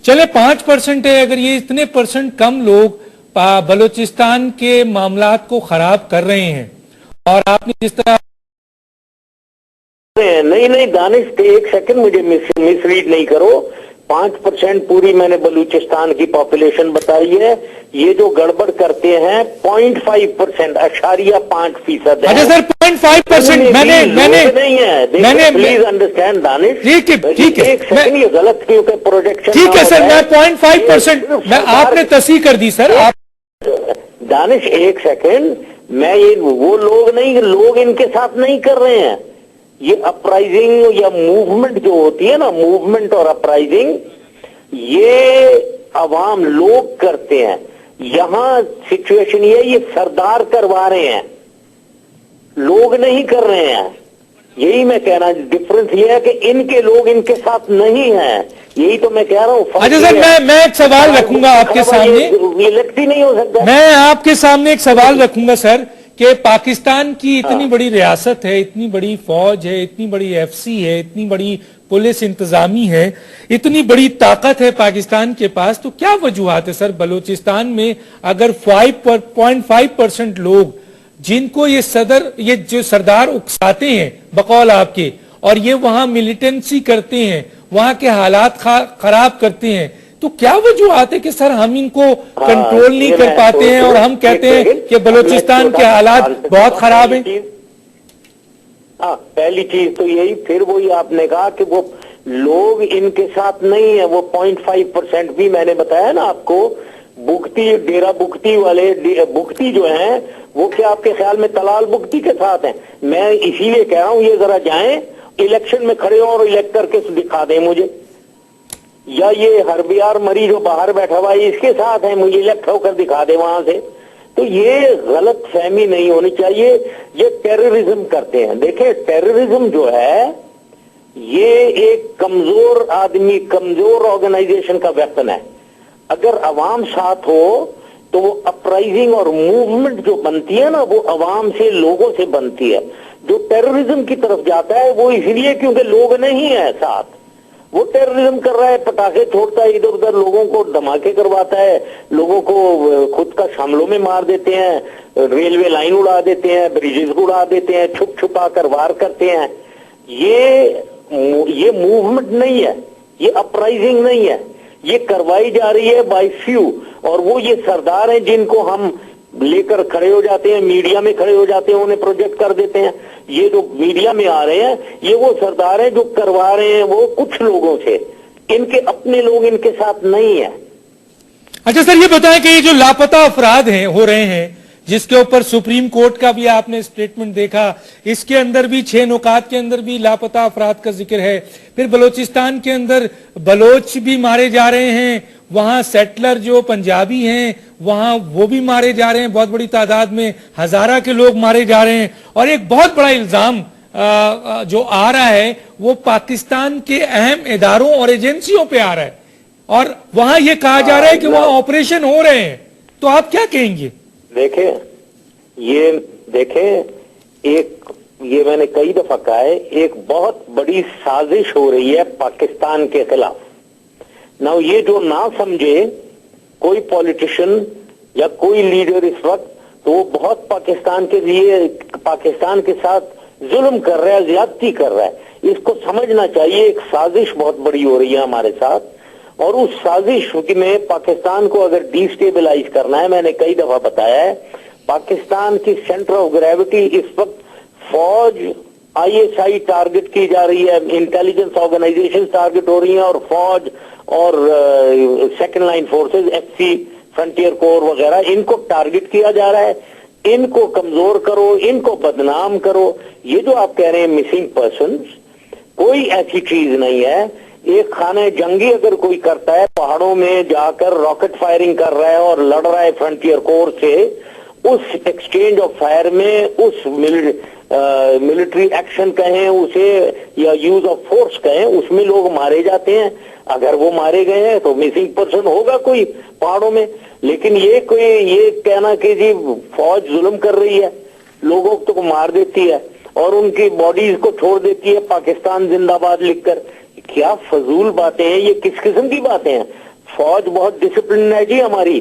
चले 5% है, अगर ये इतने % कम लोग बलूचिस्तान के मामलात को खराब कर रहे हैं और आपने जिस तरह नहीं दानिश, एक सेकंड, मुझे मिसरीड नहीं करो। 5% पूरी मैंने बलूचिस्तान की पॉपुलेशन बताई है। ये जो गड़बड़ करते हैं 0.5%, 0.5% है। अच्छा सर, 0.5% मैंने प्लीज अंडरस्टैंड दानिश। ठीक है, एक सेकंड, ये गलत क्योंकि प्रोजेक्शन। ठीक है सर, मैं 0.5% आपने तस्दीक कर दी सर। आप दानिश एक सेकंड, मैं ये वो लोग नहीं, लोग इनके साथ नहीं कर रहे हैं। ये अपराइजिंग या मूवमेंट जो होती है ना, मूवमेंट और अपराइजिंग, ये अवाम लोग करते हैं। यहां सिचुएशन ये सरदार करवा रहे हैं, लोग नहीं कर रहे हैं। यही मैं कह रहा हूं, डिफरेंस ये है कि इनके लोग इनके साथ नहीं हैं। यही तो मैं कह रहा हूं। अच्छा सर, मैं एक सवाल रखूंगा आपके सामने। इलेक्ट ही नहीं हो सकता। मैं आपके सामने एक सवाल रखूंगा सर कि पाकिस्तान की इतनी बड़ी रियासत है, इतनी बड़ी फौज है, इतनी बड़ी FC है, इतनी बड़ी पुलिस इंतजामी है, इतनी बड़ी ताकत है पाकिस्तान के पास, तो क्या वजूहात है सर बलूचिस्तान में अगर 5.5% लोग जिनको ये जो सरदार उकसाते हैं बकौल आपके, और ये वहां मिलिटेंसी करते हैं, वहां के हालात खराब करते हैं, तो क्या वजूहात है कि सर हम इनको कंट्रोल नहीं कर पाते हैं और हम कहते हैं कि बलूचिस्तान के हालात बहुत खराब हैं? हाँ, पहली चीज तो यही, फिर वही आपने कहा कि वो लोग इनके साथ नहीं है। वो 0.5% भी मैंने बताया ना आपको। बुगती, डेरा बुगती वाले बुगती जो हैं, वो क्या आपके ख्याल में तलाल बुगती के साथ हैं? मैं इसीलिए कह रहा हूं, ये जरा जाएं इलेक्शन में खड़े और इलेक्ट करके दिखा दें मुझे, या ये हरबियार मरी जो बाहर बैठा हुआ है इसके साथ है, मुझे इलेक्ट होकर दिखा दे वहां से। तो ये गलत फहमी नहीं होनी चाहिए। ये टेररिज्म करते हैं। देखिए, टेररिज्म जो है ये एक कमजोर आदमी, कमजोर ऑर्गेनाइजेशन का वेपन है। अगर अवाम साथ हो तो वो अपराइजिंग और मूवमेंट जो बनती है ना, वो अवाम से, लोगों से बनती है। जो टेररिज्म की तरफ जाता है वो इसलिए क्योंकि लोग नहीं है साथ। वो टेररिज्म कर रहा है, पटाखे छोड़ता है, इधर उधर लोगों को धमाके करवाता है, लोगों को खुद का हमलों में मार देते हैं, रेलवे लाइन उड़ा देते हैं, ब्रिजेस उड़ा देते हैं, छुप छुपा कर वार करते हैं। ये मूवमेंट नहीं है, ये अपराइजिंग नहीं है, ये करवाई जा रही है बाय फ्यू। और वो ये सरदार हैं जिनको हम लेकर खड़े हो जाते हैं, मीडिया में खड़े हो जाते हैं, उन्हें प्रोजेक्ट कर देते हैं। ये जो मीडिया में आ रहे हैं, ये वो सरदार हैं जो करवा रहे हैं वो कुछ लोगों से, इनके अपने लोग इनके साथ नहीं है। अच्छा सर, ये बताएं कि ये जो लापता अफराद हैं, हो रहे हैं, जिसके ऊपर सुप्रीम कोर्ट का भी आपने स्टेटमेंट देखा, इसके अंदर भी 6 नुकात के अंदर भी लापता अफराद का जिक्र है। फिर बलूचिस्तान के अंदर बलोच भी मारे जा रहे हैं, वहां सेटलर जो पंजाबी हैं वहां वो भी मारे जा रहे हैं, बहुत बड़ी तादाद में हजारा के लोग मारे जा रहे हैं। और एक बहुत बड़ा इल्जाम जो आ रहा है वो पाकिस्तान के अहम इदारों और एजेंसियों पे आ रहा है, और वहां ये कहा जा रहा है कि वहां ऑपरेशन हो रहे हैं। तो आप क्या कहेंगे? ये मैंने कई दफा कहा है, एक बहुत बड़ी साजिश हो रही है पाकिस्तान के खिलाफ। ना ये जो ना समझे कोई पॉलिटिशियन या कोई लीडर इस वक्त, तो वो बहुत पाकिस्तान के लिए, पाकिस्तान के साथ जुल्म कर रहा है, ज्यादती कर रहा है। इसको समझना चाहिए। एक साजिश बहुत बड़ी हो रही है हमारे साथ, और उस साजिश में पाकिस्तान को अगर डिस्टेबलाइज करना है, मैंने कई दफा बताया है, पाकिस्तान की सेंटर ऑफ ग्रेविटी इस वक्त फौज, ISI टारगेट की जा रही है, इंटेलिजेंस ऑर्गेनाइजेशन टारगेट हो रही है, और फौज और second line forces, FC, frontier core वगैरह, इनको टारगेट किया जा रहा है। इनको कमजोर करो, इनको बदनाम करो। ये जो आप कह रहे हैं मिसिंग पर्सन्स, कोई ऐसी चीज नहीं है। एक खाने जंगी अगर कोई करता है, पहाड़ों में जाकर रॉकेट फायरिंग कर रहा है और लड़ रहा है फ्रंटियर कोर से, उस एक्सचेंज ऑफ फायर में, उस मिलिट्री एक्शन कहें उसे या यूज ऑफ फोर्स कहें, उसमें लोग मारे जाते हैं। अगर वो मारे गए हैं तो मिसिंग पर्सन होगा कोई पहाड़ों में। लेकिन ये कहना कि जी फौज जुल्म कर रही है, लोगों को मार देती है और उनकी बॉडीज को छोड़ देती है पाकिस्तान जिंदाबाद लिखकर, क्या फजूल बातें हैं ये? किस किस्म की बातें हैं? फौज बहुत डिसिप्लिन है जी हमारी।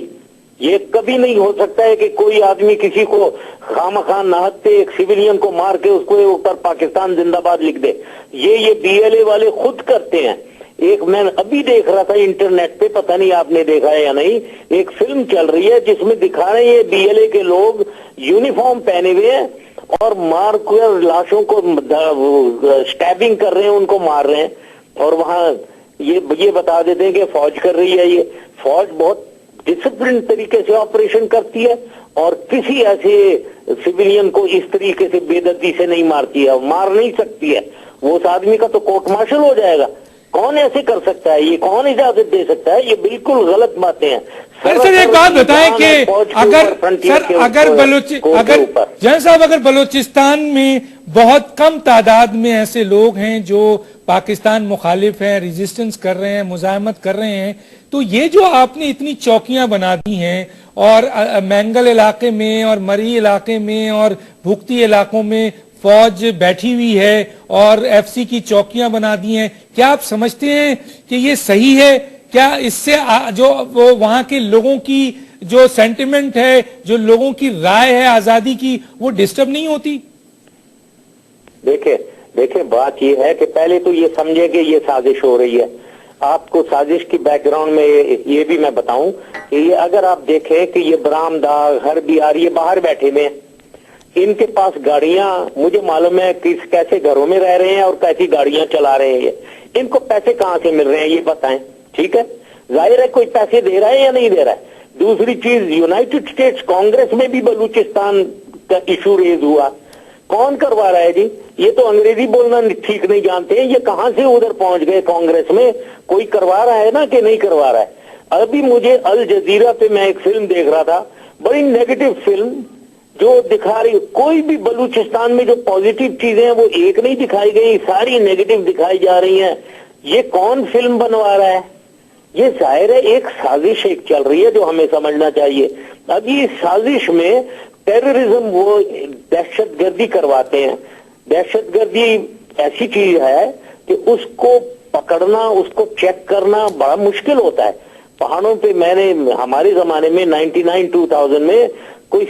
ये कभी नहीं हो सकता है कि कोई आदमी किसी को खामखा नाहकते एक सिविलियन को मार के उसको ऊपर पाकिस्तान जिंदाबाद लिख दे। ये बीएलए वाले खुद करते हैं। एक मैं अभी देख रहा था इंटरनेट पे, पता नहीं आपने देखा है या नहीं, एक फिल्म चल रही है जिसमें दिखा रहे हैं बीएलए के लोग यूनिफॉर्म पहने हुए हैं और मार कर लाशों को स्टैबिंग कर रहे हैं, उनको मार रहे हैं, और वहां ये बता देते हैं कि फौज कर रही है। ये फौज बहुत डिसिप्लिन तरीके से ऑपरेशन करती है और किसी ऐसे सिविलियन को इस तरीके से बेदर्दी से नहीं मारती है, मार नहीं सकती है। वो उस आदमी का तो कोर्ट मार्शल हो जाएगा। कौन ऐसे कर सकता है? ये कौन इजाजत दे सकता है? ये बिल्कुल गलत बातें हैं। सर एक बात बताएं कि अगर बलूचिस्तान में बहुत कम तादाद में ऐसे लोग हैं जो पाकिस्तान मुखालिफ हैं, रेजिस्टेंस कर रहे हैं, मुजाहमत कर रहे हैं, तो ये जो आपने इतनी चौकियां बना दी हैं और मैंगल इलाके में और मरी इलाके में और भुक्ती इलाकों में फौज बैठी हुई है और एफसी की चौकियां बना दी हैं, क्या आप समझते हैं कि ये सही है? क्या इससे जो वो वहां के लोगों की जो सेंटिमेंट है, जो लोगों की राय है आजादी की, वो डिस्टर्ब नहीं होती? देखिए बात ये है कि पहले तो ये समझे कि ये साजिश हो रही है। आपको साजिश की बैकग्राउंड में ये भी मैं बताऊं कि ये अगर आप देखें कि ये बरामदा, घर बिहार, ये बाहर बैठे हुए हैं, इनके पास गाड़ियां, मुझे मालूम है किस कैसे घरों में रह रहे हैं और कैसी गाड़ियां चला रहे हैं। इनको पैसे कहां से मिल रहे हैं ये बताएं, ठीक है? जाहिर है कोई पैसे दे रहा है या नहीं दे रहा है। दूसरी चीज, यूनाइटेड स्टेट्स कांग्रेस में भी बलूचिस्तान का इशू रेज हुआ। कौन करवा रहा है जी? ये तो अंग्रेजी बोलना ठीक नहीं जानते हैं, ये कहां से उधर पहुंच गए कांग्रेस में? कोई करवा रहा है ना कि नहीं करवा रहा है? अभी मुझे अल जजीरा पे मैं एक फिल्म देख रहा था, बड़ी नेगेटिव फिल्म जो दिखा रही, कोई भी बलूचिस्तान में जो पॉजिटिव चीजें हैं वो एक नहीं दिखाई गई, सारी नेगेटिव दिखाई जा रही हैं। ये कौन फिल्म बनवा रहा है? ये जाहिर है एक साजिश एक चल रही है जो हमें समझना चाहिए। अभी इस साजिश में टेररिज्म, वो दहशतगर्दी करवाते हैं। दहशतगर्दी ऐसी चीज है कि उसको पकड़ना, उसको चेक करना बड़ा मुश्किल होता है। पहाड़ों पे मैंने हमारे जमाने में 99-2000 में कोई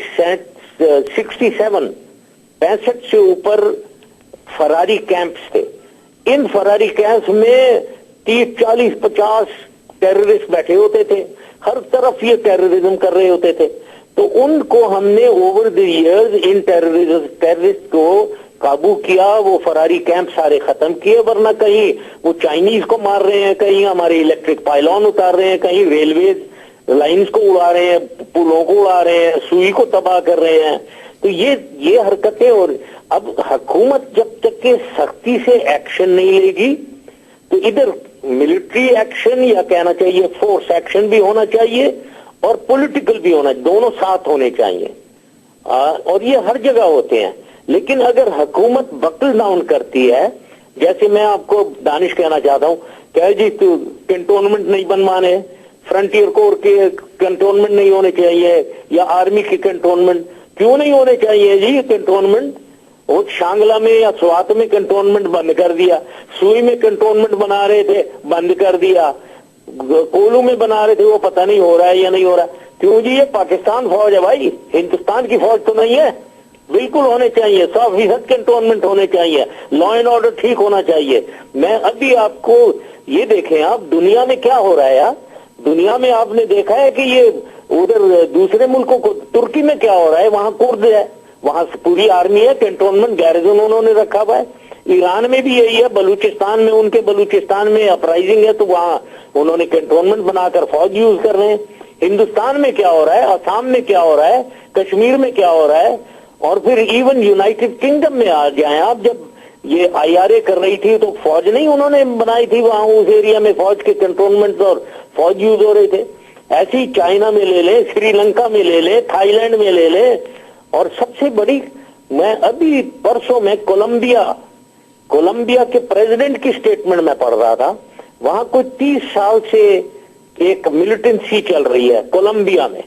65 से ऊपर फरारी कैंप्स थे। इन फरारी कैंप्स में 30-40-50 टेररिस्ट बैठे होते थे, हर तरफ ये टेररिज्म कर रहे होते थे। तो उनको हमने over the years in terrorist को काबू किया, वो फरारी कैंप सारे खत्म किए, वरना कहीं वो चाइनीज को मार रहे हैं, कहीं हमारे इलेक्ट्रिक पाइलॉन उतार रहे हैं, कहीं रेलवे लाइंस को उड़ा रहे हैं, पुलों को उड़ा रहे हैं, सुई को तबाह कर रहे हैं। तो ये हरकतें, और अब हुकूमत जब तक के सख्ती से एक्शन नहीं लेगी तो इधर मिलिट्री एक्शन या कहना चाहिए फोर्स एक्शन भी होना चाहिए और पॉलिटिकल भी होना, दोनों साथ होने चाहिए। और ये हर जगह होते हैं। लेकिन अगर हुकूमत बकल डाउन करती है, जैसे मैं आपको दानिश कहना चाहता हूं, कह जी तो कैंटोनमेंट नहीं बनवाने, फ्रंटियर कोर के कैंटोनमेंट नहीं होने चाहिए, या आर्मी के कैंटोनमेंट क्यों नहीं होने चाहिए जी? कैंटोनमेंट वो शांगला में या स्वात में कैंटोनमेंट बंद कर दिया, सुई में कैंटोनमेंट बना रहे थे बंद कर दिया, कोलू में बना रहे थे, वो पता नहीं हो रहा है या नहीं हो रहा। क्यों जी? ये पाकिस्तान फौज है भाई, हिंदुस्तान की फौज तो नहीं है। बिल्कुल होने चाहिए, 100% कैंटोनमेंट होने चाहिए, लॉ एंड ऑर्डर ठीक होना चाहिए। मैं अभी आपको ये देखें, आप दुनिया में क्या हो रहा है यार, दुनिया में आपने देखा है कि ये उधर दूसरे मुल्कों को, तुर्की में क्या हो रहा है, वहां कुर्द है, वहां पूरी आर्मी है, कैंटोनमेंट गैरिजन उन्होंने रखा हुआ है। ईरान में भी यही है, बलूचिस्तान में, उनके बलूचिस्तान में अपराइजिंग है तो वहां उन्होंने कैंटोनमेंट बनाकर फौज यूज कर रहे हैं। हिंदुस्तान में क्या हो रहा है, असम में क्या हो रहा है, कश्मीर में क्या हो रहा है, और फिर इवन यूनाइटेड किंगडम में आ जाए आप, जब ये IRA कर रही थी तो फौज नहीं उन्होंने बनाई थी, वहां उस एरिया में फौज के कैंटोनमेंट और फौज यूज हो रहे थे। ऐसे ही चाइना में ले लें, श्रीलंका में ले लें, थाईलैंड में ले लें, और सबसे बड़ी, मैं अभी परसों में कोलंबिया के प्रेसिडेंट की स्टेटमेंट में पढ़ रहा था। वहां कोई 30 साल से एक मिलिटेंसी चल रही है कोलंबिया में।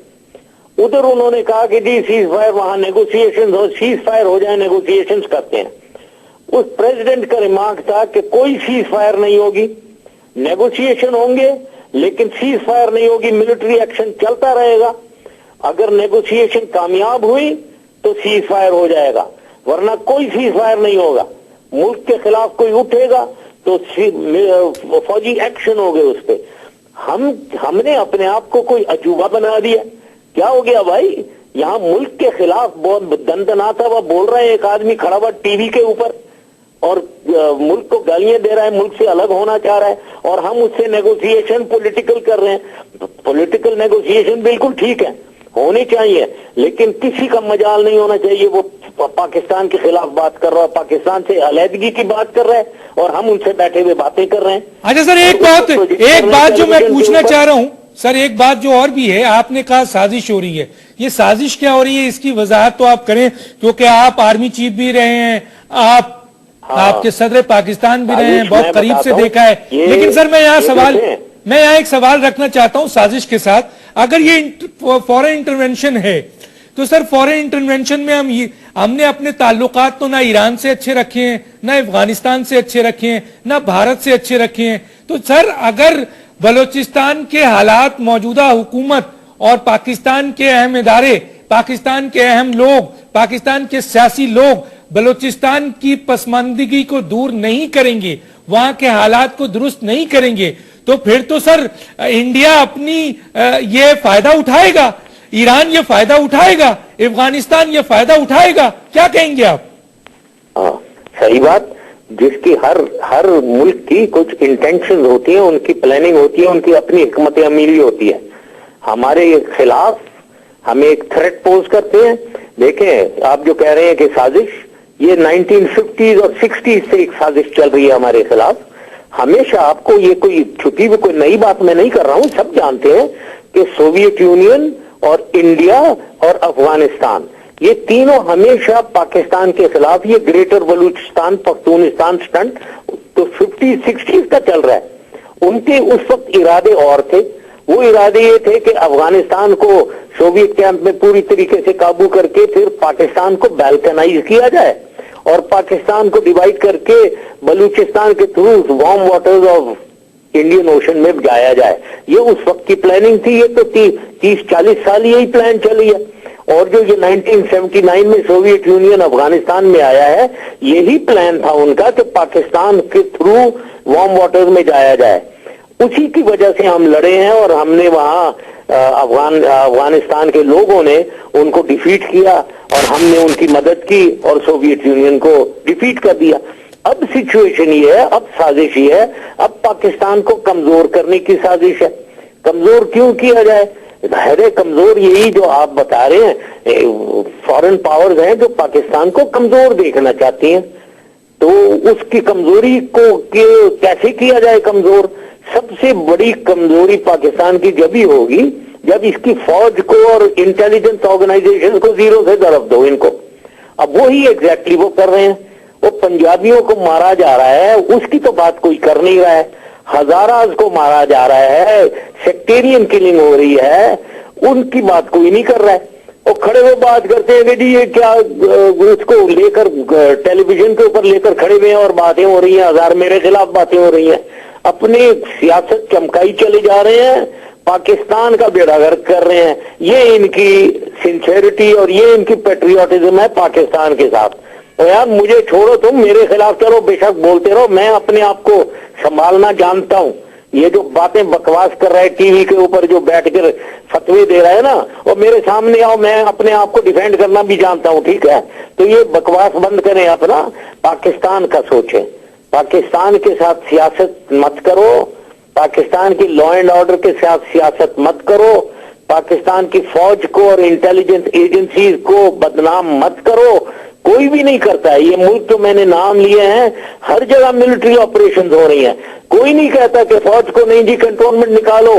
उधर उन्होंने कहा कि जी सीज फायर, वहां नेगोशिएशन हो, सीज फायर हो जाए, नेगोशिएशन करते हैं। उस प्रेसिडेंट का रिमार्क था कि कोई सीज फायर नहीं होगी, नेगोशिएशन होंगे, लेकिन सीज फायर नहीं होगी, मिलिट्री एक्शन चलता रहेगा। अगर नेगोशिएशन कामयाब हुई तो सीज फायर हो जाएगा, वरना कोई सीज फायर नहीं होगा। मुल्क के खिलाफ कोई उठेगा तो फौजी एक्शन हो गए उस पे। हमने अपने आप को कोई अजूबा बना दिया। क्या हो गया भाई, यहाँ मुल्क के खिलाफ बहुत दंदनाता हुआ बोल रहे हैं, एक आदमी खड़ा हुआ टीवी के ऊपर और मुल्क को गालियां दे रहा है, मुल्क से अलग होना चाह रहा है, और हम उससे नेगोशिएशन पॉलिटिकल कर रहे हैं। पॉलिटिकल नेगोशिएशन बिल्कुल ठीक है, होनी चाहिए, लेकिन किसी का मजाल नहीं होना चाहिए वो पाकिस्तान के खिलाफ बात कर रहा है, पाकिस्तान से अलहदगी की बात कर रहा है, और हम उनसे बैठे हुए बातें कर रहे हैं। अच्छा सर, एक बात जो मैं पूछना चाह रहा हूं सर, एक बात जो और भी है, आपने कहा साजिश हो रही है, ये साजिश क्या हो रही है इसकी वजाहत तो आप करें, क्योंकि आप आर्मी चीफ भी रहे हैं, आपके सदर पाकिस्तान भी रहे हैं, बहुत करीब से देखा है। लेकिन सर मैं यहाँ एक सवाल रखना चाहता हूं साजिश के साथ। अगर ये फॉरेन इंटरवेंशन है तो सर फॉरेन इंटरवेंशन में हमने अपने ताल्लुकात तो ना ईरान से अच्छे रखे हैं, ना अफगानिस्तान से अच्छे रखे हैं, ना भारत से अच्छे रखे हैं। तो सर अगर बलोचिस्तान के हालात, मौजूदा हुकूमत और पाकिस्तान के अहम इदारे, पाकिस्तान के अहम लोग, पाकिस्तान के सियासी लोग बलोचिस्तान की पसमानदगी को दूर नहीं करेंगे, वहां के हालात को दुरुस्त नहीं करेंगे, तो फिर तो सर इंडिया अपनी ये फायदा उठाएगा, ईरान ये फायदा उठाएगा, अफगानिस्तान ये फायदा उठाएगा। क्या कहेंगे आप? सही बात। जिसकी हर मुल्क की कुछ इंटेंशन होती है, उनकी प्लानिंग होती है, उनकी अपनी हिकमत अमीरी होती है। हमारे खिलाफ हमें एक थ्रेट पोज करते हैं। देखें, आप जो कह रहे हैं कि साजिश, ये 1950s और 60s से एक साजिश चल रही है हमारे खिलाफ। हमेशा आपको ये कोई छुपी हुई कोई नई बात मैं नहीं कर रहा हूं, सब जानते हैं कि सोवियत यूनियन और इंडिया और अफगानिस्तान, ये तीनों हमेशा पाकिस्तान के खिलाफ ये ग्रेटर बलूचिस्तान पख्तूनिस्तान स्टंट तो 50-60s का चल रहा है। उनके उस वक्त इरादे और थे। वो इरादे ये थे कि अफगानिस्तान को सोवियत कैंप में पूरी तरीके से काबू करके फिर पाकिस्तान को बैल्कनाइज किया जाए और पाकिस्तान को डिवाइड करके बलूचिस्तान के through warm waters of Indian ocean में जाया जाए। ये उस वक्त की प्लानिंग थी। ये तो 30-40 साल यही प्लान चली है। और जो ये 1979 में सोवियत यूनियन अफगानिस्तान में आया है, यही प्लान था उनका कि पाकिस्तान के थ्रू वार्म वाटर्स में जाया जाए। उसी की वजह से हम लड़े हैं और हमने वहां अफगानिस्तान के लोगों ने उनको डिफीट किया और हमने उनकी मदद की और सोवियत यूनियन को डिफीट कर दिया। अब सिचुएशन ये है, अब साजिश ये है, अब पाकिस्तान को कमजोर करने की साजिश है। कमजोर क्यों किया जाए? है कमजोर यही जो आप बता रहे हैं, फॉरेन पावर्स हैं जो पाकिस्तान को कमजोर देखना चाहती हैं। तो उसकी कमजोरी को कैसे किया जाए कमजोर? सबसे बड़ी कमजोरी पाकिस्तान की जब ही होगी जब इसकी फौज को और इंटेलिजेंस ऑर्गेनाइजेशन को जीरो से ज़रब दो इनको। अब वही एग्जैक्टली वो कर रहे हैं। वो पंजाबियों को मारा जा रहा है, उसकी तो बात कोई कर नहीं रहा है। हजाराज को मारा जा रहा है, सेक्टेरियन किलिंग हो रही है, उनकी बात कोई नहीं कर रहा है। वो खड़े हुए बात करते हैं कि जी ये क्या, उसको लेकर टेलीविजन के ऊपर लेकर खड़े हुए हैं और बातें हो रही हैं, हजार मेरे खिलाफ बातें हो रही हैं। अपनी सियासत चमकाई चले जा रहे हैं, पाकिस्तान का बेड़ा गर्क कर रहे हैं। ये इनकी सिंसेरिटी और ये इनकी पेट्रियोटिज्म है पाकिस्तान के साथ। तो यार मुझे छोड़ो, तुम मेरे खिलाफ चलो, बेशक बोलते रहो, मैं अपने आप को संभालना जानता हूं। ये जो बातें बकवास कर रहा है टीवी के ऊपर जो बैठ कर फतवे दे रहा है ना, और मेरे सामने आओ, मैं अपने आप को डिफेंड करना भी जानता हूं, ठीक है? तो ये बकवास बंद करें, अपना पाकिस्तान का सोचें। पाकिस्तान के साथ सियासत मत करो, पाकिस्तान की लॉ एंड ऑर्डर के साथ सियासत मत करो, पाकिस्तान की फौज को और इंटेलिजेंस एजेंसीज को बदनाम मत करो। कोई भी नहीं करता है। ये मुल्क तो मैंने नाम लिए हैं, हर जगह मिलिट्री ऑपरेशंस हो रही हैं। कोई नहीं कहता कि फौज को नहीं जी कंटोनमेंट निकालो,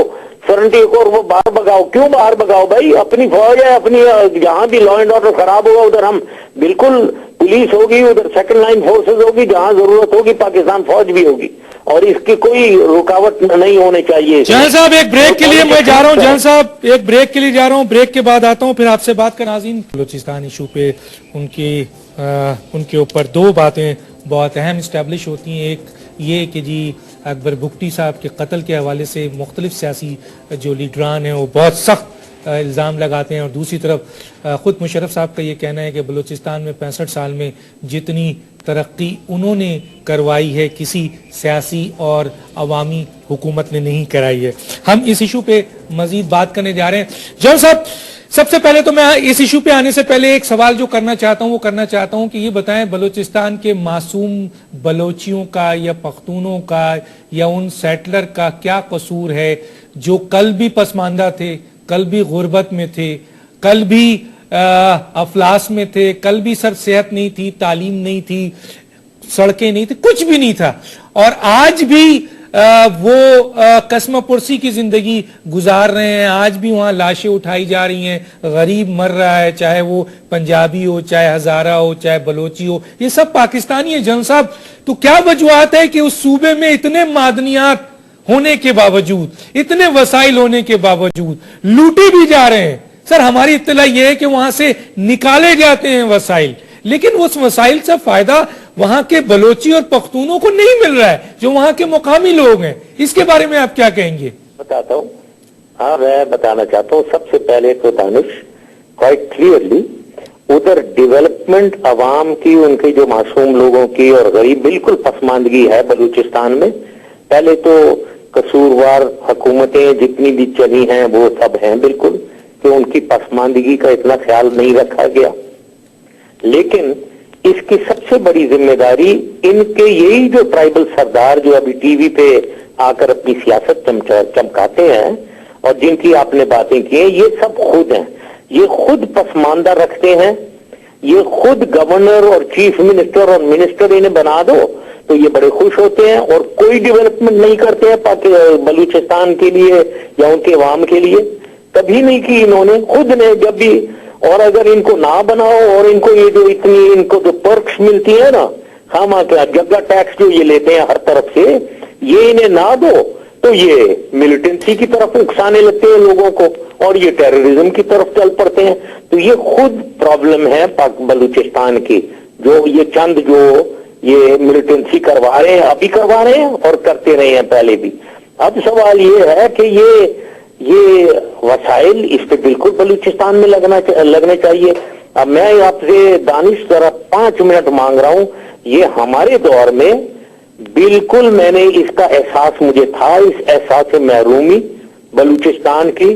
फ्रंटियर को, और वो बाहर भगाओ। क्यों बाहर भगाओ भाई? अपनी फौज है, अपनी जहां भी लॉ एंड ऑर्डर खराब होगा उधर हम बिल्कुल, पुलिस होगी उधर, सेकंड लाइन फोर्सेस होगी, जहां जरूरत होगी पाकिस्तान फौज भी होगी, और इसकी कोई रुकावट नहीं होनी चाहिए। जहल साहब एक ब्रेक के लिए मैं जा रहा हूं, जहल साहब एक ब्रेक के लिए जा रहा हूं, ब्रेक के बाद आता हूं, फिर आपसे बात कर। नाज़रीन, बलूचिस्तान इशू पे उनके ऊपर दो बातें बहुत अहम इस्टेब्लिश होती हैं। एक یہ کہ جی اکبر بگٹی صاحب کے قتل کے حوالے سے مختلف سیاسی جو لیڈران ہیں وہ بہت سخت الزام لگاتے ہیں، اور دوسری طرف خود مشرف صاحب کا یہ کہنا ہے کہ بلوچستان میں 65 سال میں جتنی ترقی انہوں نے کروائی ہے کسی سیاسی اور عوامی حکومت نے نہیں کرائی ہے۔ ہم اس ایشو پہ مزید بات کرنے جا رہے ہیں۔ جان صاحب، سب سے پہلے تو میں اس ایشو پہ آنے سے پہلے ایک سوال جو کرنا چاہتا ہوں وہ کرنا چاہتا ہوں کہ یہ بتائیں بلوچستان کے معصوم بلوچیوں کا یا پختونوں کا یا ان سیٹلر کا کیا قصور ہے جو کل بھی پسماندہ تھے، کل بھی غربت میں تھے، کل بھی افلاس میں تھے، کل بھی سر صحت نہیں تھی، تعلیم نہیں تھی، سڑکیں نہیں تھی، کچھ بھی نہیں تھا، اور آج بھی وہ قسم پرسی کی زندگی گزار رہے ہیں۔ آج بھی وہاں لاشیں اٹھائی جا رہی ہیں، غریب مر رہا ہے، چاہے وہ پنجابی ہو، چاہے ہزارہ ہو، چاہے بلوچی ہو، یہ سب پاکستانی ہیں۔ جن صاحب، تو کیا وجوہات ہے کہ اس صوبے میں اتنے معدنیات ہونے کے باوجود، اتنے وسائل ہونے کے باوجود لوٹے بھی جا رہے ہیں؟ سر، ہماری اطلاع یہ ہے کہ وہاں سے نکالے جاتے ہیں وسائل، لیکن اس وسائل سے فائدہ وہاں کے بلوچی اور پختونوں کو نہیں مل رہا ہے جو وہاں کے مقامی لوگ ہیں۔ اس کے بارے میں آپ کیا کہیں گے؟ بتاتا ہوں۔ ہاں، میں بتانا چاہتا ہوں سب سے پہلے تو دانش کوائٹ کلیئرلی ادھر ڈیولپمنٹ عوام کی، ان کے جو معصوم لوگوں کی اور غریب بالکل پسماندگی ہے بلوچستان میں۔ پہلے تو قصوروار حکومتیں جتنی بھی چلی ہیں وہ سب ہیں بالکل، کہ ان کی پسماندگی کا اتنا خیال نہیں رکھا گیا، لیکن اس کی سب سے بڑی ذمہ داری ان کے یہی جو ٹرائبل سردار جو ابھی ٹی وی پہ آ کر اپنی سیاست چمکاتے ہیں اور جن کی آپ نے باتیں کی ہیں، یہ سب خود ہیں، یہ خود پسماندہ رکھتے ہیں، یہ خود گورنر اور چیف منسٹر اور منسٹر انہیں بنا دو تو یہ بڑے خوش ہوتے ہیں، اور کوئی ڈیولپمنٹ نہیں کرتے ہیں بلوچستان کے لیے یا ان کے عوام کے لیے، کبھی نہیں کی انہوں نے، خود نے جب بھی۔ اور اگر ان کو نہ بناؤ اور ان کو یہ جو اتنی ان کو جو پرکس ملتی ہیں نا، خامہ کیا جگہ ٹیکس جو یہ لیتے ہیں ہر طرف سے، یہ انہیں نہ دو تو یہ ملیٹنسی کی طرف اکسانے لگتے ہیں لوگوں کو اور یہ ٹیررزم کی طرف چل پڑتے ہیں۔ تو یہ خود پرابلم ہے بلوچستان کی، جو یہ چند جو یہ ملیٹنسی کروا رہے ہیں، ابھی کروا رہے ہیں اور کرتے رہے ہیں پہلے بھی۔ اب سوال یہ ہے کہ یہ وسائل اس پہ بالکل بلوچستان میں لگنے چاہیے۔ اب میں آپ سے دانش ذرا 5 منٹ مانگ رہا ہوں، یہ ہمارے دور میں بالکل میں نے اس کا احساس مجھے تھا، اس احساس سے محرومی بلوچستان کی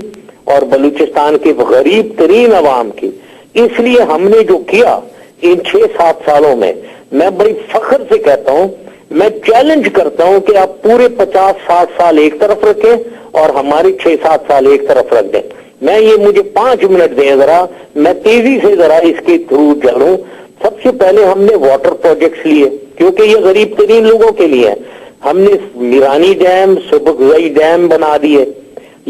اور بلوچستان کے غریب ترین عوام کی، اس لیے ہم نے جو کیا ان 6-7 سالوں میں، میں بڑی فخر سے کہتا ہوں، میں چیلنج کرتا ہوں کہ آپ پورے 50-60 سال ایک طرف رکھیں اور ہمارے 6-7 سال ایک طرف رکھ دیں۔ میں یہ مجھے 5 منٹ دیں ذرا، میں تیزی سے ذرا اس کے تھرو چلوں۔ سب سے پہلے ہم نے واٹر پروجیکٹس لیے کیونکہ یہ غریب ترین لوگوں کے لیے ہے۔ ہم نے میرانی ڈیم، سبکزئی ڈیم بنا دیے،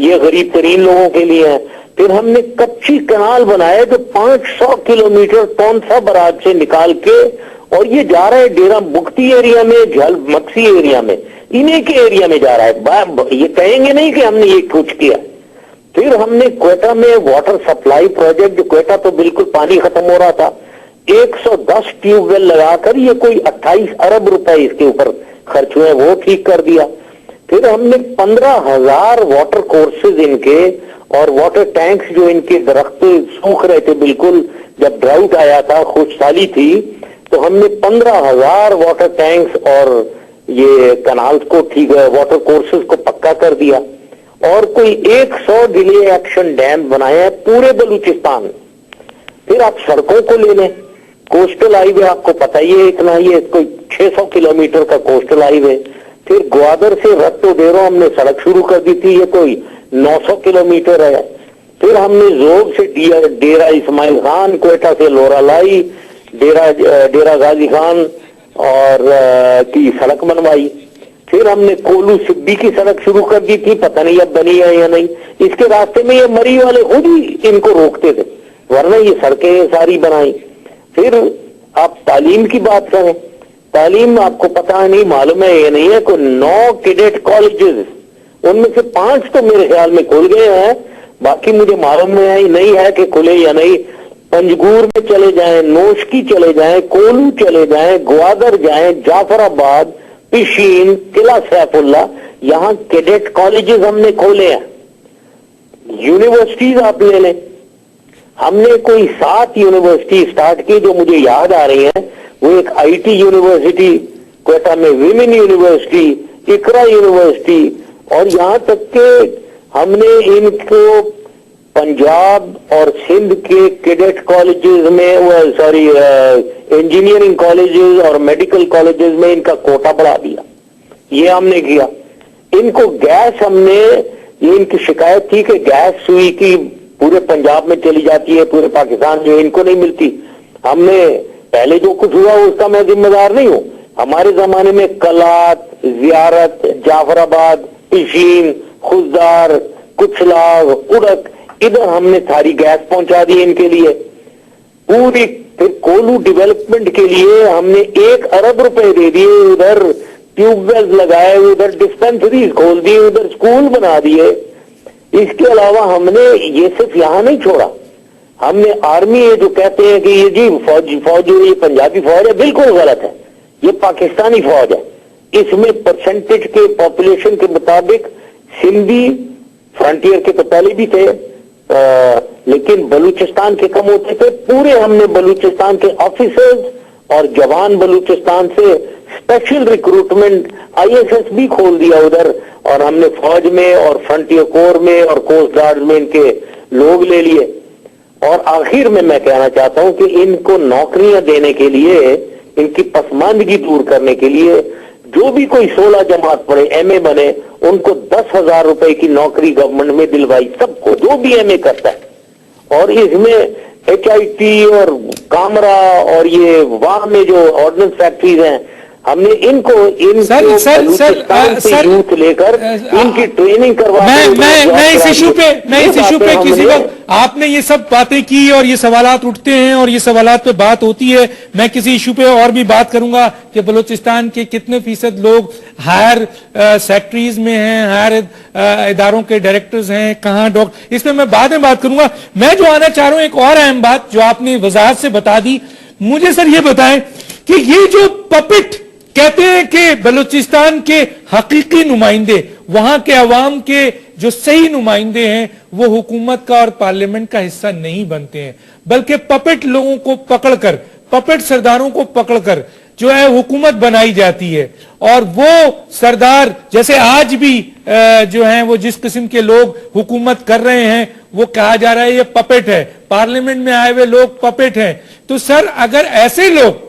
یہ غریب ترین لوگوں کے لیے ہے۔ پھر ہم نے کچی کنال بنائے جو 500 کلومیٹر تونسا براج سے نکال کے، اور یہ جا رہا ہے ڈیرا بگٹی ایریا میں، جھل مکسی ایریا میں، انہیں کے ایریا میں جا رہا ہے، یہ کہیں گے نہیں کہ ہم نے یہ کچھ کیا۔ پھر ہم نے کوئٹہ میں واٹر سپلائی پروجیکٹ، جو کوئٹہ تو بالکل پانی ختم ہو رہا تھا، 110 ٹیوب ویل لگا کر یہ کوئی 28 ارب روپے اس کے اوپر خرچ ہوئے، وہ ٹھیک کر دیا۔ پھر ہم نے 15,000 واٹر کورسز ان کے اور واٹر ٹینکس جو ان کے درخت سوکھ رہے تھے بالکل، جب ڈراؤٹ آیا تھا، خشک سالی تھی، تو ہم نے 15,000 واٹر ٹینکس اور یہ کنالز کو ٹھیک واٹر کورسز کو پکا کر دیا، اور کوئی 100 ڈیلے ایکشن ڈیم بنائے ہیں پورے بلوچستان۔ پھر آپ سڑکوں کو لے لیں، کوسٹل ہائی وے آپ کو پتہ ہی ہے اتنا، یہ کوئی 600 کلومیٹر کا کوسٹل ہائی وے۔ پھر گوادر سے رتو ڈیرو ہم نے سڑک شروع کر دی تھی، یہ کوئی 900 کلومیٹر ہے۔ پھر ہم نے زوگ سے ڈیرا اسماعیل خان، کوئٹہ سے لورا لائی، ڈیرا غازی خان اور کی سڑک بنوائی۔ پھر ہم نے کولو سبی کی سڑک شروع کر دی تھی، پتہ نہیں اب بنی ہے یا نہیں۔ اس کے راستے میں یہ مری والے خود ہی ان کو روکتے تھے، ورنہ یہ سڑکیں ساری بنائی۔ پھر آپ تعلیم کی بات کریں، تعلیم آپ کو پتہ نہیں، معلوم ہے یہ نہیں ہے، کوئی 9 کیڈٹ کالجز، ان میں سے 5 تو میرے خیال میں کھل گئے ہیں، باقی مجھے معلوم نہیں ہے کہ کھلے یا نہیں۔ پنجگور میں چلے جائیں، نوشکی چلے جائیں، کولو چلے جائیں، گوادر جائیں، جعفر آباد، पिशीन, किला सैफुल्ला, यहाँ कैडेट कॉलेजेस हमने खोले हैं। यूनिवर्सिटीज आप ले लें, हमने कोई 7 यूनिवर्सिटी स्टार्ट की जो मुझे याद आ रही हैं। वो एक आईटी यूनिवर्सिटी, क्वेटा में विमेन यूनिवर्सिटी, इकरा यूनिवर्सिटी, और यहां तक के हमने इनको पंजाब और सिंध के कैडेट कॉलेजेस में, सॉरी इंजीनियरिंग कॉलेजेस और मेडिकल कॉलेजेस में इनका कोटा बढ़ा दिया। ये हमने किया। इनको गैस हमने, ये इनकी शिकायत थी कि गैस सुई की पूरे पंजाब में चली जाती है, पूरे पाकिस्तान में इनको नहीं मिलती। हमने पहले जो कुछ हुआ उसका मैं जिम्मेदार नहीं हूं। हमारे जमाने में कलात, जियारत, जाफराबाद, पिशीन, खुजदार, कुचलाग, उड़क, इधर हमने सारी गैस पहुंचा दी इनके लिए पूरी। फिर कोलू डेवलपमेंट के लिए हमने 1 अरब रुपए दे दिए, उधर ट्यूबवेल लगाए, उधर डिस्पेंसरीज खोल दी, उधर स्कूल बना दिए। इसके अलावा हमने ये सिर्फ यहां नहीं छोड़ा, हमने आर्मी, ये जो कहते हैं कि ये जी फौज ये पंजाबी फौज है, बिल्कुल गलत है। ये पाकिस्तानी फौज है। इसमें परसेंटेज के पॉपुलेशन के मुताबिक सिंधी फ्रंटियर के तो पहले भी थे, लेकिन बलूचिस्तान के कम होते थे। पूरे हमने बलूचिस्तान के ऑफिसर्स और जवान बलूचिस्तान से स्पेशल रिक्रूटमेंट आईएसएस भी खोल दिया उधर, और हमने फौज में और फ्रंटियर कोर में और कोस्ट गार्ड में इनके लोग ले लिए। और आखिर में मैं कहना चाहता हूं कि इनको नौकरियां देने के लिए, इनकी पसमानदगी दूर करने के लिए, जो भी कोई 16 जमात पढ़े, एमए बने, उनको 10,000 रुपए की नौकरी गवर्नमेंट में दिलवाई, सबको, जो भी एमए करता है। और इसमें एचआईटी और कामरा और ये वहां में जो ऑर्डिनेंस फैक्ट्रीज हैं, हमने इनको बलूचिस्तान से यूथ लेकर इनकी ट्रेनिंग करवा। मैं इस इशू पे किसी वक्त आपने ये सब बातें की और ये सवालात उठते हैं और ये सवालात पे बात होती है। मैं किसी इशू पे और भी बात करूंगा कि बलूचिस्तान के कितने फीसद लोग हायर सेक्रेटरीज में हैं, हायर इदारों के डायरेक्टर्स हैं, कहां डॉक्टर, इस पे मैं बाद में बात करूंगा। मैं जो आना चाह रहा हूं, एक और अहम बात जो आपने वजाहत से बता दी, मुझे सर ये बताएं कि ये जो पपेट कहते हैं कि बलूचिस्तान के हकीकी नुमाइंदे, वहां के अवाम के जो सही नुमाइंदे हैं, वो हुकूमत का और पार्लियामेंट का हिस्सा नहीं बनते हैं, बल्कि पपेट लोगों को पकड़कर, पपेट सरदारों को पकड़कर जो है हुकूमत बनाई जाती है। और वो सरदार, जैसे आज भी जो हैं वो जिस किस्म के लोग हुकूमत कर रहे हैं, वो कहा जा रहा है ये पपेट है, पार्लियामेंट में आए हुए लोग पपेट हैं। तो सर, अगर ऐसे लोग,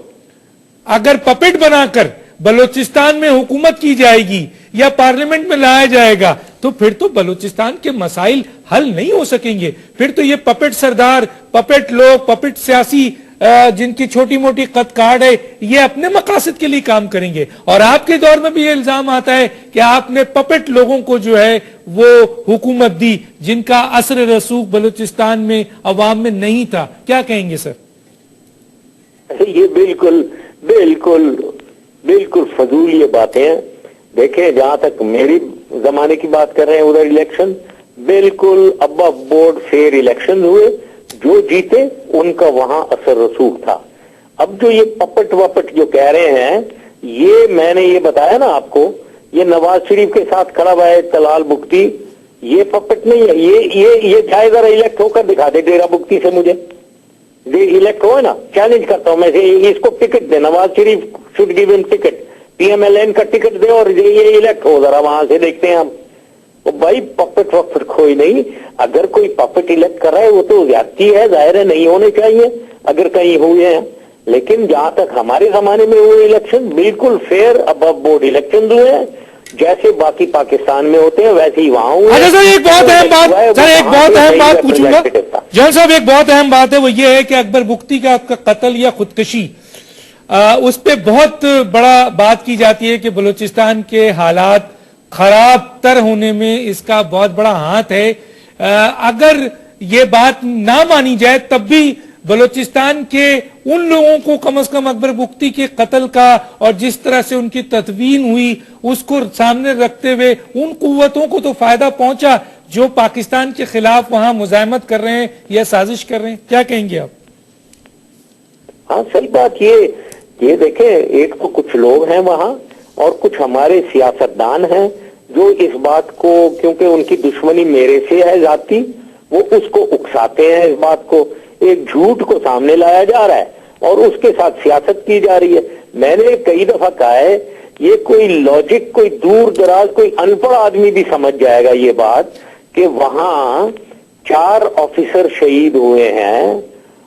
अगर पपेट बनाकर बलूचिस्तान में हुकूमत की जाएगी या पार्लियामेंट में लाया जाएगा, तो फिर तो बलूचिस्तान के मसाइल हल नहीं हो सकेंगे। फिर तो ये पपेट सरदार, पपेट लोग, पपेट सियासी जिनकी छोटी मोटी कद काट है, ये अपने मकासद के लिए काम करेंगे। और आपके दौर में भी ये इल्जाम आता है कि आपने पपेट लोगों को जो है वो हुकूमत दी, जिनका असर रसूख बलूचिस्तान में अवाम में नहीं था। क्या कहेंगे सर? ये बिल्कुल बिल्कुल बिल्कुल फजूल ये बातें हैं। देखें, जहां तक मेरी जमाने की बात कर रहे हैं, उधर इलेक्शन बिल्कुल अबव बोर्ड फेयर इलेक्शन हुए, जो जीते उनका वहां असर रसूख था। अब जो ये पपट वपट जो कह रहे हैं, ये मैंने ये बताया ना आपको, ये नवाज शरीफ के साथ खड़ा हुआ है तलाल बुख्ती, ये पपट नहीं है। ये चाहे जरा इलेक्ट होकर दिखा दे डेरा बुख्ती से, मुझे इलेक्ट हो ना, चैलेंज करता हूं मैं, इसको ticket they, Nawaz Sharif should give him ticket, PMLN का टिकट दे और ये इलेक्ट हो, जरा वहां से देखते हैं हम। तो भाई पपेट वपेट कोई नहीं, अगर कोई पपेट इलेक्ट कर रहा है वो तो ज्यादती है, जाहिर है नहीं होने चाहिए अगर कहीं हुए हैं। लेकिन जहां तक हमारे जमाने में हुए इलेक्शन बिल्कुल फेयर अबव बोर्ड इलेक्शन हुए हैं, जैसे बाकी पाकिस्तान में होते हैं वैसे ही वहां हुए। अच्छा सर, एक बहुत अहम बात, सर एक बहुत अहम बात पूछूंगा जल साहब, एक बहुत अहम बात है, वो ये है कि अकबर बुख्ती का कत्ल या खुदकशी, उस पे बहुत बड़ा बात की जाती है कि बलूचिस्तान के हालात खराब तर होने में इसका बहुत बड़ा हाथ है। अगर ये बात ना मानी जाए, तब भी बलूचिस्तान के उन लोगों को कम से कम अकबर बुख्ती के कत्ल का और जिस तरह से उनकी तदवीन हुई उसको सामने रखते हुए उन कुव्वतों को तो फायदा पहुंचा जो पाकिस्तान के खिलाफ वहां मुजाहिमत कर रहे हैं या साजिश कर रहे हैं। क्या कहेंगे आप? हाँ, सही बात। ये देखें, एक तो कुछ लोग हैं वहां اور کچھ ہمارے سیاستدان ہیں جو اس بات کو، کیونکہ ان کی دشمنی میرے سے ہے ذاتی، وہ اس کو اکساتے ہیں، اس بات کو، ایک جھوٹ کو سامنے لایا جا رہا ہے اور اس کے ساتھ سیاست کی جا رہی ہے۔ میں نے کئی دفعہ کہا ہے، یہ کوئی لاجک، کوئی دور دراز، کوئی ان پڑھ آدمی بھی سمجھ جائے گا یہ بات کہ وہاں 4 آفیسر شہید ہوئے ہیں،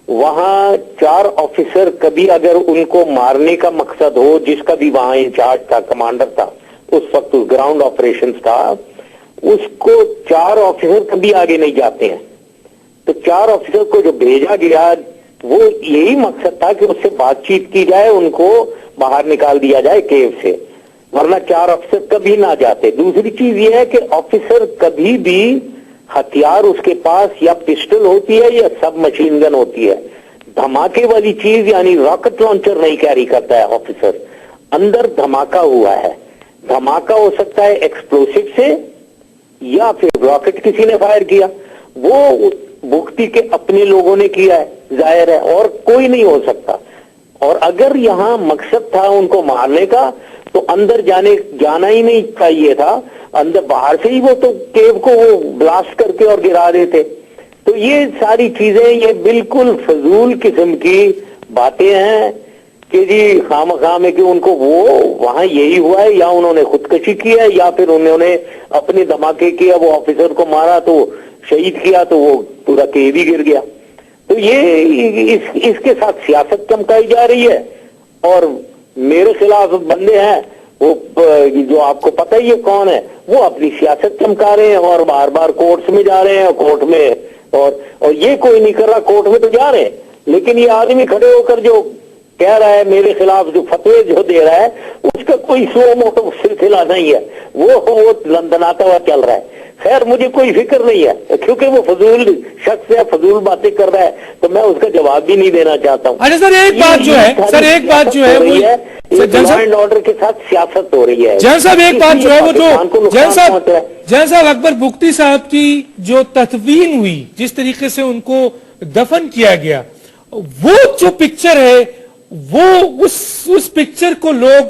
وہاں 4 آفیسر کبھی اگر ان کو مارنے کا مقصد ہو، جس کا بھی وہاں انچارج تھا، کمانڈر تھا اس وقت، گراؤنڈ آپریشنز تھا، اس کو 4 آفیسر کبھی آگے نہیں جاتے ہیں۔ تو 4 آفیسر کو جو بھیجا گیا وہ یہی مقصد تھا کہ اس سے بات چیت کی جائے، ان کو باہر نکال دیا جائے کیو سے، ورنہ 4 آفیسر کبھی نہ جاتے۔ دوسری چیز یہ ہے کہ آفیسر کبھی بھی ہتھیار اس کے پاس یا پسٹل ہوتی ہے یا سب مشین گن ہوتی ہے، دھماکے والی چیز یعنی راکٹ لانچر نہیں کیری کرتا ہے آفیسر۔ اندر دھماکہ ہوا ہے، دھماکہ ہو سکتا ہے ایکسپلوسیو سے یا پھر راکٹ کسی نے فائر کیا، وہ بھگتی کے اپنے لوگوں نے کیا ہے، ظاہر ہے، اور کوئی نہیں ہو سکتا۔ اور اگر یہاں مقصد تھا ان کو مارنے کا تو اندر جانا ہی نہیں چاہیے تھا، اندر باہر سے ہی وہ تو کیو کو وہ بلاسٹ کر کے اور گرا دیتے۔ تو یہ ساری چیزیں یہ بالکل فضول قسم کی باتیں ہیں کہ جی خواہ میں کہ ان کو وہ وہاں یہی ہوا ہے، یا انہوں نے خودکشی کی ہے یا پھر انہوں نے اپنے دھماکے کیا، وہ آفیسر کو مارا تو شہید کیا تو وہ پورا کیو ہی گر گیا۔ تو یہ اس کے ساتھ سیاست چمکائی جا رہی ہے، اور میرے خلاف بندے ہیں وہ جو آپ کو پتہ ہی ہے کون ہے، وہ اپنی سیاست چمکا رہے ہیں اور بار بار کورٹس میں جا رہے ہیں، کورٹ میں اور یہ کوئی نہیں کر رہا، کورٹ میں تو جا رہے ہیں، لیکن یہ آدمی کھڑے ہو کر جو کہہ رہا ہے میرے خلاف، جو فتوے جو دے رہا ہے، اس کا کوئی سو موٹو سلسلہ نہیں ہے، وہ لندناتا ہوا چل رہا ہے۔ خیر مجھے کوئی فکر نہیں ہے کیونکہ وہ فضول شخص ہے، فضول باتیں کر رہا ہے، تو میں اس کا جواب بھی نہیں دینا چاہتا ہوں۔ اچھا سر ایک بات جو ہے وہ لا اینڈ آرڈر کے ساتھ سیاست ہو رہی ہے۔ جن صاحب ایک بات جو ہے وہ جو جن صاحب اکبر بگٹی صاحب کی جو تدفین ہوئی، جس طریقے سے ان کو دفن کیا گیا، وہ جو پکچر ہے وہ اس پکچر کو لوگ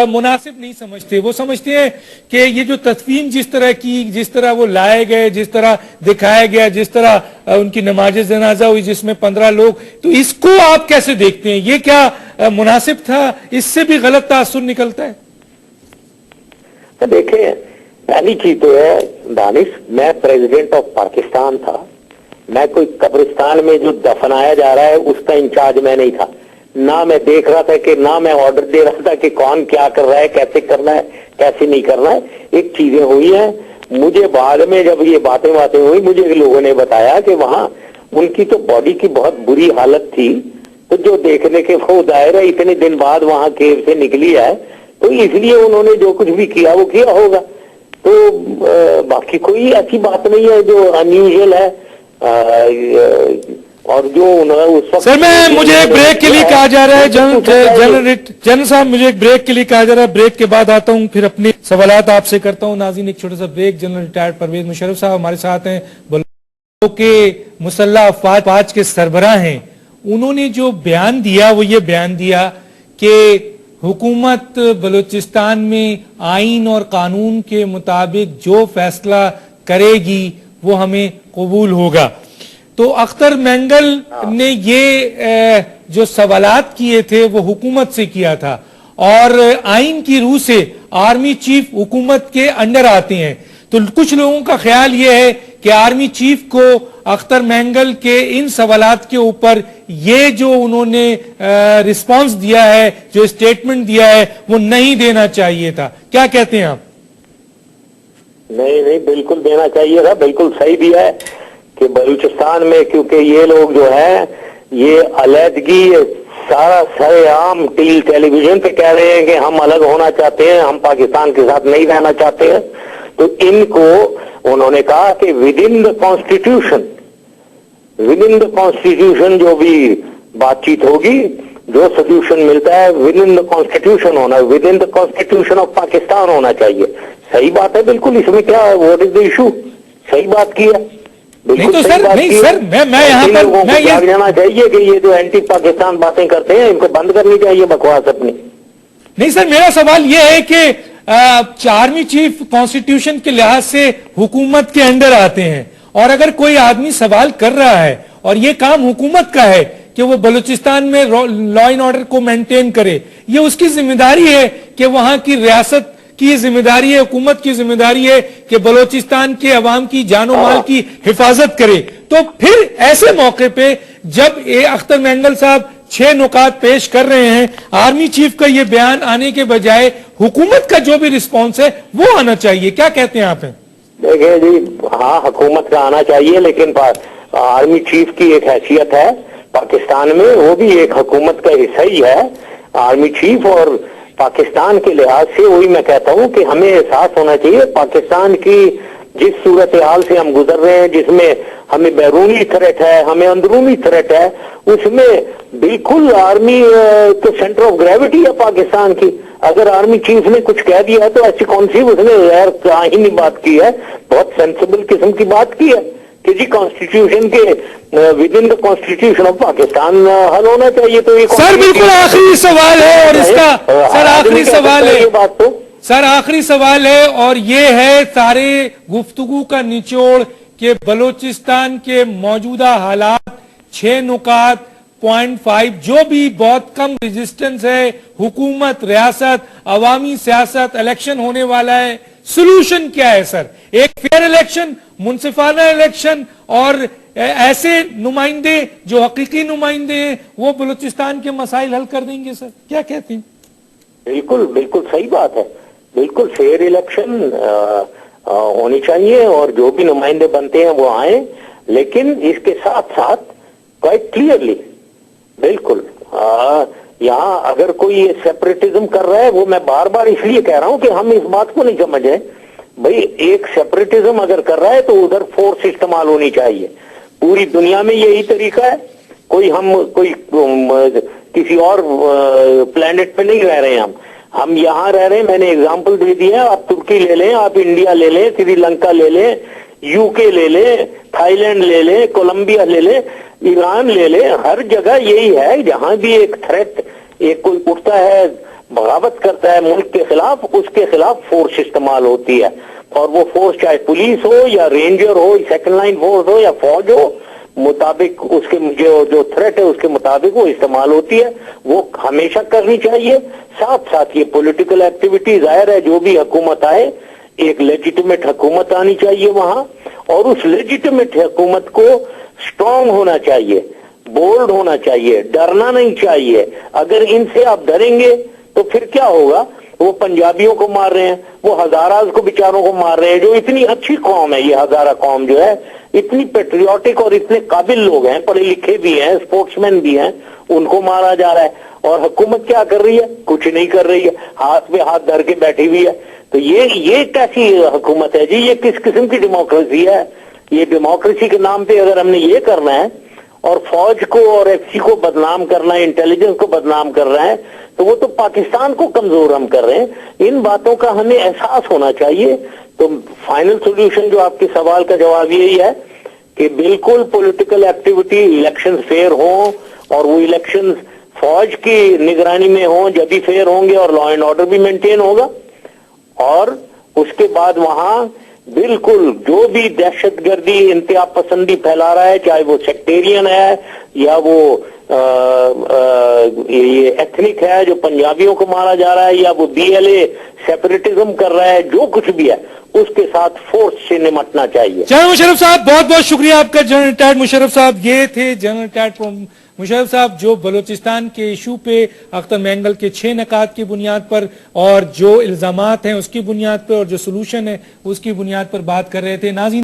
مناسب نہیں سمجھتے۔ وہ سمجھتے ہیں کہ یہ جو تدفین جس طرح کی، جس طرح وہ لائے گئے، جس طرح دکھایا گیا، جس طرح ان کی نماز جنازہ ہوئی جس میں 15 لوگ، تو اس کو آپ کیسے دیکھتے ہیں؟ یہ کیا مناسب تھا؟ اس سے بھی غلط تاثر نکلتا ہے؟ دیکھیں، پہلی چیز تو ہے دانش، میں پریزیڈنٹ آف پاکستان تھا، میں کوئی قبرستان میں جو دفنایا جا رہا ہے اس کا انچارج میں نہیں تھا، نہ میں دیکھ رہا تھا کہ نہ میں آرڈر دے رہا تھا کہ کون کیا کر رہا ہے، کیسے کرنا ہے، کیسے نہیں کرنا ہے۔ ایک چیزیں ہوئی ہیں، مجھے بعد میں جب یہ باتیں ہوئی، مجھے لوگوں نے بتایا کہ وہاں ان کی تو باڈی کی بہت بری حالت تھی، تو جو دیکھنے کے وہ ظاہر ہے اتنے دن بعد وہاں کیو سے نکلی ہے، تو اس لیے انہوں نے جو کچھ بھی کیا وہ کیا ہوگا۔ تو باقی کوئی ایسی بات نہیں ہے جو انیوژل ہے، اور جو سر مجھے ایک بریک کے لیے کہا جا رہا ہے جنرل صاحب، مجھے ایک بریک کے لیے کہا جا رہا ہے، بریک کے بعد آتا ہوں پھر اپنے سوالات آپ سے کرتا ہوں۔ ناظرین ایک چھوٹا سا break. General retired Pervez Musharraf صاحب ہمارے ساتھ ہیں، کہ مسلح افواج کے سربراہ ہیں۔ انہوں نے جو بیان دیا وہ یہ بیان دیا کہ حکومت بلوچستان میں آئین اور قانون کے مطابق جو فیصلہ کرے گی وہ ہمیں قبول ہوگا۔ تو اختر مینگل نے یہ جو سوالات کیے تھے وہ حکومت سے کیا تھا، اور آئین کی روح سے آرمی چیف حکومت کے انڈر آتے ہیں، تو کچھ لوگوں کا خیال یہ ہے کہ آرمی چیف کو اختر مینگل کے ان سوالات کے اوپر یہ جو انہوں نے رسپانس دیا ہے، جو اسٹیٹمنٹ دیا ہے، وہ نہیں دینا چاہیے تھا۔ کیا کہتے ہیں آپ؟ نہیں بالکل دینا چاہیے تھا، بالکل صحیح دیا ہے کہ بلوچستان میں، کیونکہ یہ لوگ جو ہیں یہ علیحدگی سارا سر عام ٹیلی ویژن پہ کہہ رہے ہیں کہ ہم الگ ہونا چاہتے ہیں، ہم پاکستان کے ساتھ نہیں رہنا چاہتے ہیں، تو ان کو انہوں نے کہا کہ ود ان دا کانسٹیٹیوشن جو بھی بات چیت ہوگی، جو سولوشن ملتا ہے ود ان دا کانسٹیٹیوشن ہونا ہے، with in the constitution of Pakistan ہونا چاہیے۔ صحیح بات ہے بالکل، اس میں کیا ہے، واٹ از دا ایشو؟ صحیح بات کی ہے، نہیں تو سر میں یہاں پر میں جانا چاہیے کہ یہ جو اینٹی پاکستان باتیں کرتے ہیں ان کو بند کرنی چاہیے بکواس اپنی۔ नहीं सर, मेरा सवाल यह है कि आर्मी चीफ कॉन्स्टिट्यूशन के लिहाज से हुकूमत के अंडर आते हैं, और अगर कोई आदमी सवाल कर रहा है और ये काम हुकूमत का है कि वो बलूचिस्तान में लॉ एंड ऑर्डर को मेंटेन करे, ये उसकी जिम्मेदारी है कि वहां की रियासत की जिम्मेदारी है, हुकूमत की जिम्मेदारी है कि बलूचिस्तान के अवाम की जानो माल की हिफाजत करे। तो फिर ऐसे मौके पे जब अख्तर मेंगल साहब 6 नुकात पेश कर रहे हैं, आर्मी चीफ का ये बयान आने के बजाय हुकूमत का जो भी रिस्पॉन्स है वो आना चाहिए, क्या कहते हैं आप? देखिए जी, हाँ हुकूमत का आना चाहिए, लेकिन आर्मी चीफ की एक हैसियत है पाकिस्तान में, वो भी एक हुकूमत का हिस्सा ही है आर्मी चीफ। और पाकिस्तान के लिहाज से वही मैं कहता हूं कि हमें एहसास होना चाहिए पाकिस्तान की जिस सूरत हाल से हम गुजर रहे हैं, जिसमें हमें बैरूनी थ्रेट है, हमें अंदरूनी थ्रेट है, उसमें बिल्कुल आर्मी तो सेंटर ऑफ ग्रेविटी है पाकिस्तान की। अगर आर्मी चीफ ने कुछ कह दिया है तो ऐसी कौन सी उसने गैर काहीनी बात की है, बहुत सेंसिबल किस्म की बात की है कि जी कॉन्स्टिट्यूशन के with in the constitution of Pakistan हल होना चाहिए। तो ये सर बिल्कुल आखिरी सवाल है, और इसका सर आखिरी सवाल है, ये बात तो सर आखिरी सवाल है, और ये है सारे गुफ्तगू का निचोड़ कि बलूचिस्तान के मौजूदा हालात 6 नुकात 0.5 जो भी बहुत कम रेजिस्टेंस है, हुकूमत, रियासत, अवामी सियासत, इलेक्शन होने वाला है, सोल्यूशन क्या है सर? एक फेयर इलेक्शन, मुनसिफाना इलेक्शन, और ऐसे नुमाइंदे जो हकीकी नुमाइंदे हैं वो बलूचिस्तान के मसाइल हल कर देंगे सर, क्या कहते हैं? बिल्कुल बिल्कुल सही बात है, बिल्कुल फेयर इलेक्शन होनी चाहिए और जो भी नुमाइंदे बनते हैं वो आए, लेकिन इसके साथ साथ क्वाइट क्लियरली बिल्कुल यहाँ अगर कोई ये सेपरेटिज्म कर रहा है, वो मैं बार बार इसलिए कह रहा हूं कि हम इस बात को नहीं समझे भाई, एक सेपरेटिज्म अगर कर रहा है तो उधर फोर्स इस्तेमाल होनी चाहिए। पूरी दुनिया में यही तरीका है, कोई किसी और प्लेनेट पे नहीं रह रहे हैं, हम यहाँ रह रहे हैं। मैंने एग्जांपल दे दिया, आप तुर्की ले लें, आप इंडिया ले लें, श्रीलंका ले लें, यूके ले लें, थाईलैंड ले लें, कोलंबिया ले लें, ईरान ले लें, हर जगह यही है। जहां भी एक थ्रेट, एक कोई उठता है, बगावत करता है मुल्क के खिलाफ, उसके खिलाफ फोर्स इस्तेमाल होती है, और वो फोर्स चाहे पुलिस हो या रेंजर हो, सेकंड लाइन फोर्स हो या फौज हो, मुताबिक उसके जो थ्रेट है उसके मुताबिक वो इस्तेमाल होती है, वो हमेशा करनी चाहिए। साथ साथ ये पॉलिटिकल एक्टिविटी, जाहिर है जो भी हुकूमत आए, एक लेजिटिमेट हुकूमत आनी चाहिए वहां, और उस लेजिटिमेट हुकूमत को स्ट्रांग होना चाहिए, बोल्ड होना चाहिए, डरना नहीं चाहिए। अगर इनसे आप डरेंगे तो फिर क्या होगा? वो पंजाबियों को मार रहे हैं, वो हजाराज को बेचारों को मार रहे हैं, जो इतनी अच्छी कौम है, ये हजारा कौम जो है, इतनी पेट्रियोटिक और इतने काबिल लोग हैं, पढ़े लिखे भी हैं, स्पोर्ट्समैन भी हैं, उनको मारा जा रहा है। और हुकूमत क्या कर रही है? कुछ नहीं कर रही है, हाथ पे हाथ धर के बैठी हुई है। तो ये कैसी हुकूमत है जी? ये किस किस्म की डेमोक्रेसी है? ये डेमोक्रेसी के नाम पे अगर हमने ये करना है और फौज को और एफसी को बदनाम करना है, इंटेलिजेंस को बदनाम कर रहा है, तो वो तो पाकिस्तान को कमजोर हम कर रहे हैं। इन बातों का हमें एहसास होना चाहिए। तो फाइनल सॉल्यूशन जो आपके सवाल का जवाब यही है कि बिल्कुल पॉलिटिकल एक्टिविटी, इलेक्शन फेयर हो, और वो इलेक्शन फौज की निगरानी में हो, जब भी फेयर होंगे और लॉ एंड ऑर्डर भी मेंटेन होगा। और उसके बाद वहां बिल्कुल जो भी दहशतगर्दी, इंतहा पसंदी फैला रहा है, चाहे वो सेक्टेरियन है या वो ये एथनिक है जो पंजाबियों को मारा जा रहा है, या वो BLA सेपरेटिज्म कर रहा है, जो कुछ भी है उसके साथ फोर्स से निपटना चाहिए। जनरल मुशर्रफ साहब, बहुत बहुत शुक्रिया आपका। जनरल रिटायर्ड मुशर्रफ साहब, ये थे जनरल रिटायर्ड मुशर्रफ साहब, जो बलूचिस्तान के इशू पे अख्तर मेंगल के 6 नकात की बुनियाद पर और जो इल्जामात हैं उसकी बुनियाद पर और जो सोल्यूशन है उसकी बुनियाद पर बात कर रहे थे। नाज़रीन,